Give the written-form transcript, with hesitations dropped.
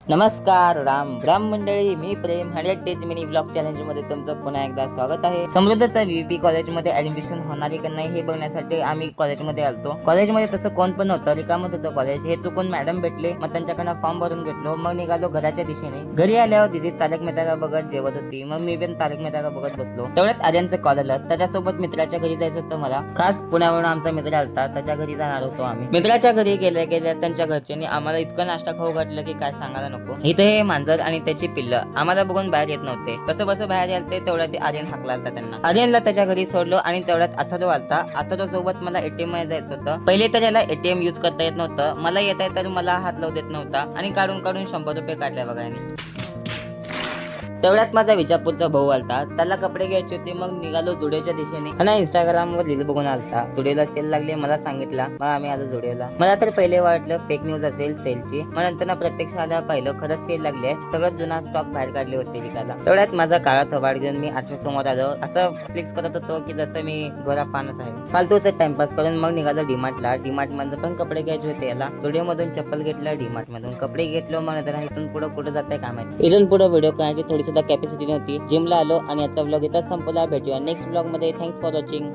नमस्कार राम राम मंडळी, मी प्रेम 100 days mini blog challenge मध्ये तुमचं पुन्हा एकदा स्वागत आहे. समृद्धचा व्हीपी कॉलेज मध्ये ऍडमिशन होणार आहे की नाही हे बघण्यासाठी आम्ही कॉलेजमध्ये आलतो. कॉलेजमध्ये तसं कोण पण नव्हतं, रिकामच होतं कॉलेज. हे चुकून मॅडम भेटले, मग त्यांच्याकडनं फॉर्म भरून घेतलो. मग निघालो घराच्या दिशेने. घरी आल्यावर दिदी तारक मेहता का बघत जेवत होती, मग मी पण तारक मेहता का बघत बसलो. तेवढ्यात आर्यनचं कॉल आलं. त्याच्यासोबत मित्राच्या घरी जायचं होतं मला. खास पुण्यावरून आमचा मित्र आलता, त्याच्या घरी जाणार होतो आम्ही. मित्राच्या घरी गेल्या गेल्या त्यांच्या घरच्यांनी आम्हाला इतकं नाश्ता खाऊ घातलं की काय सांगायला नको. इथे हे मांजर आणि त्याची पिल्लं आम्हाला बघून बाहेर येत नव्हते. कसं बसं बाहेर यालते, तेवढ्यात ते आर्यन हाकला आलता त्यांना. आर्यनला त्याच्या घरी सोडलो आणि तेवढ्यात अथर्व आलता. अथर्व सोबत मला एटीएम मध्ये जायचं होतं. पहिले तर याला एटीएम युज करता येत नव्हतं. मला येत आहे तर मला हात लावू देत नव्हता आणि काढून काढून 100 रुपये काढले बघा यांनी. तेवढ्यात माझा विजापूरचा भाऊ आलता, त्याला कपडे घ्यायचे होते. मग निघालो जुडिओच्या दिशेने. हा इंस्टाग्राम वर रील बघून आलता. जुडिओला सेल लागले, मला सांगितला. मग आम्ही आलो जुडिओला. मला तर पहिले वाटलं फेक न्यूज असेल सेलची, मग नंतर प्रत्यक्ष आल्यावर पाहिलं खरंच सेल लागले. सगळं जुना स्टॉक बाहेर काढले होते विकायला. तेवढ्यात माझा काळा थोबाड घेऊन मी आरशा समोर आलो. असं फ्लिक्स करत होतो की जसं मी गोरा पानच आहे. फालतूच टाइमपास करून मग निघालो डीमार्टला. डीमार्ट मध्ये पण कपडे घ्यायचे होते याला. जुडिओ मधून चप्पल घेतलं, डीमार्ट मधून कपडे घेतलो. मग नंतर इथून पुढे कुठे जाते काय माहिती. इथून पुढे व्हिडिओ करायची थोडी सुद्धा कॅपॅसिटी नव्हती. जिमला आलो आणि आजचा व्लॉग इथंच संपला. भेटूया नेक्स्ट व्लॉग मध्ये. Thanks for watching.